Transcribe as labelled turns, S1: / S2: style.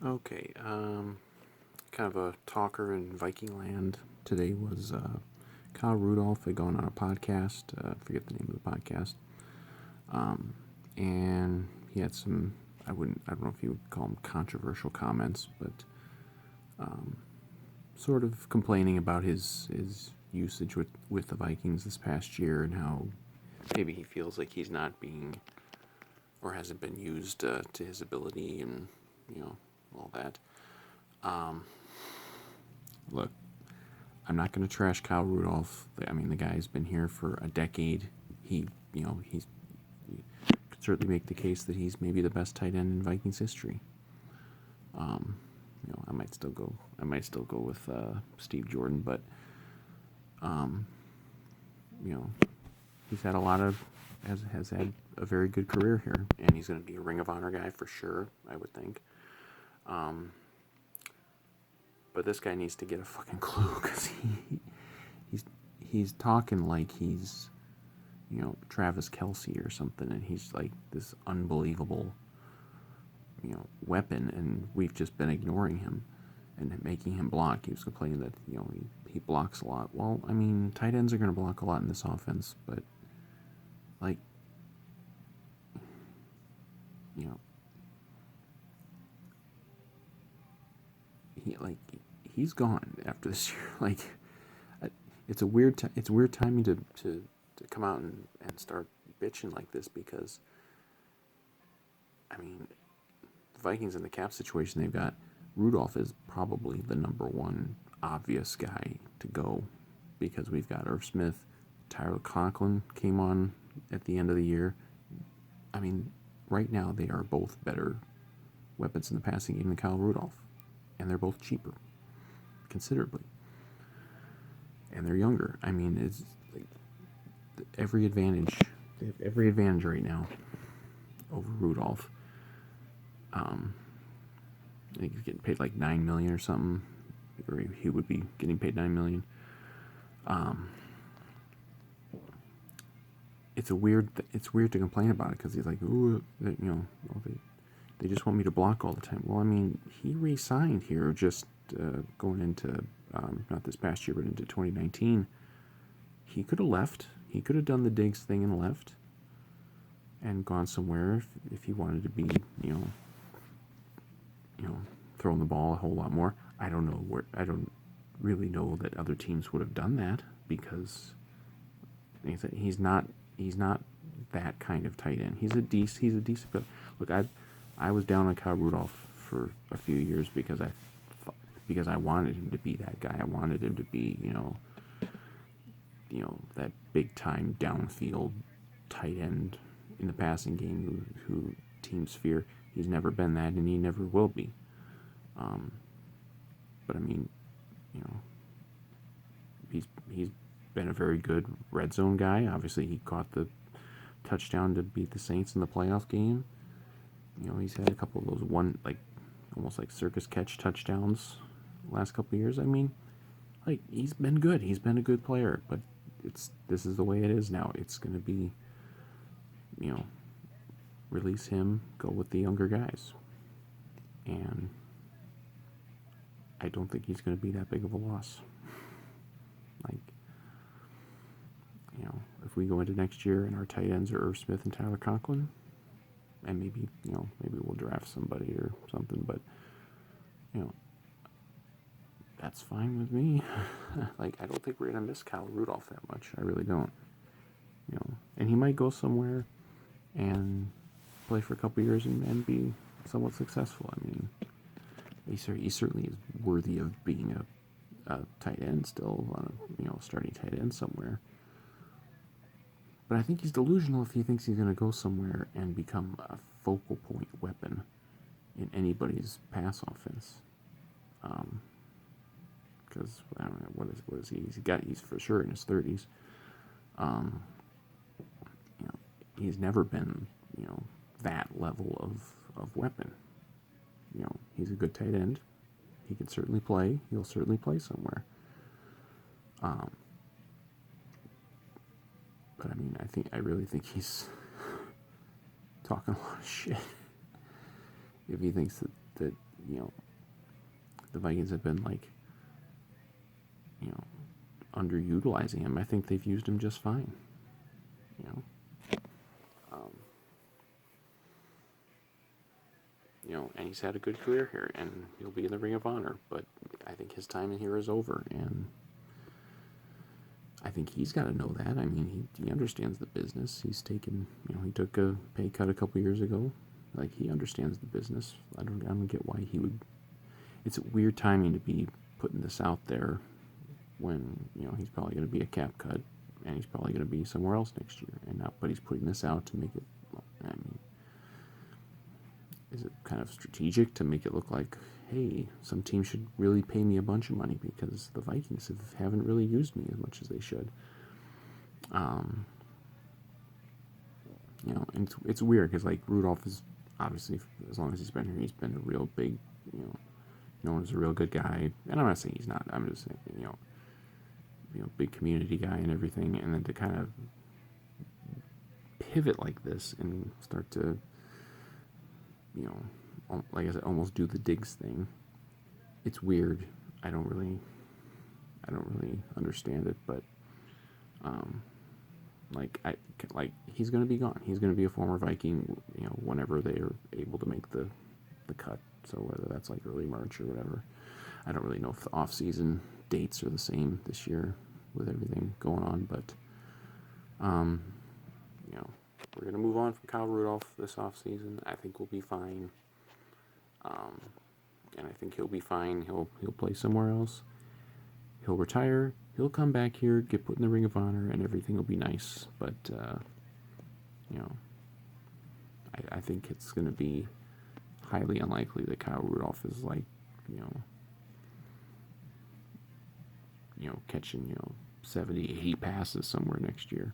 S1: Okay, kind of a talker in Viking land today was Kyle Rudolph had gone on a podcast. I forget the name of the podcast, and he had some. I don't know if you would call them controversial comments, but sort of complaining about his usage with the Vikings this past year and how maybe he feels like he's not being or hasn't been used to his ability and all that. Look, I'm not going to trash Kyle Rudolph. I mean, the guy's been here for a decade. He could certainly make the case that he's maybe the best tight end in Vikings history. I might still go with Steve Jordan, but he's had has had a very good career here, and he's going to be a Ring of Honor guy for sure, I would think. But this guy needs to get a fucking clue because he's talking like he's Travis Kelce or something, and he's like this unbelievable weapon, and we've just been ignoring him and making him block. He was complaining that he blocks a lot. Well, I mean, tight ends are going to block a lot in this offense, but like he's gone after this year. Like it's weird timing to come out and start bitching like this, because I mean, the Vikings in the cap situation they've got, Rudolph is probably the number one obvious guy to go, because we've got Irv Smith, Tyler Conklin came on at the end of the year. I mean, right now they are both better weapons in the passing game than Kyle Rudolph, and they're both cheaper, considerably, and they're younger. I mean, it's like every advantage. They have every advantage right now over Rudolph. I think he's getting paid like $9 million or something, or he would be getting paid $9 million. It's weird to complain about it, because he's like, ooh, they just want me to block all the time. Well, I mean, he re-signed here just going into not this past year, but into 2019. He could have left. He could have done the Diggs thing and left, and gone somewhere if he wanted to be, throwing the ball a whole lot more. I don't really know that other teams would have done that, because he's not that kind of tight end. He's a decent. Look, I was down on Kyle Rudolph for a few years because I wanted him to be that guy. I wanted him to be that big time downfield tight end in the passing game who teams fear. He's never been that, and he never will be. But I mean, he's been a very good red zone guy. Obviously, he caught the touchdown to beat the Saints in the playoff game. He's had a couple of those almost like circus catch touchdowns the last couple of years. I mean, like, he's been good. He's been a good player, but this is the way it is now. It's going to be, release him, go with the younger guys. And I don't think he's going to be that big of a loss. Like, if we go into next year and our tight ends are Irv Smith and Tyler Conklin, and maybe we'll draft somebody or something, but that's fine with me. Like, I don't think we're gonna miss Kyle Rudolph that much. I really don't. And he might go somewhere and play for a couple years and be somewhat successful. I mean, he certainly is worthy of being a tight end still, starting tight end somewhere. But I think he's delusional if he thinks he's going to go somewhere and become a focal point weapon in anybody's pass offense. Because I don't know, what is he? He's for sure in his 30s. He's never been that level of weapon. He's a good tight end. He can certainly play. He'll certainly play somewhere. But I mean, I really think he's talking a lot of shit if he thinks that you know, the Vikings have been like, you know, underutilizing him. I think they've used him just fine. You know, um, and he's had a good career here, and he'll be in the Ring of Honor. But I think his time in here is over, and I think he's got to know that. I mean, he understands the business. He took a pay cut a couple years ago. Like, he understands the business. I don't get why he would. It's weird timing to be putting this out there when he's probably going to be a cap cut, and he's probably going to be somewhere else next year. But he's putting this out to make it. I mean, is it kind of strategic to make it look like, hey, some team should really pay me a bunch of money because the Vikings haven't really used me as much as they should. And it's weird because, like, Rudolph is obviously, as long as he's been here, he's been a real big, known as a real good guy. And I'm not saying he's not. I'm just saying, big community guy and everything. And then to kind of pivot like this and start to, like I said, almost do the digs thing. It's weird. I don't really understand it, but he's going to be gone. He's going to be a former Viking, whenever they are able to make the cut. So whether that's like early March or whatever, I don't really know if the off-season dates are the same this year with everything going on, but we're going to move on from Kyle Rudolph this off-season. I think we'll be fine. And I think he'll be fine. He'll play somewhere else. He'll retire. He'll come back here, get put in the Ring of Honor, and everything will be nice. But I think it's going to be highly unlikely that Kyle Rudolph is like, catching 70, 80 passes somewhere next year.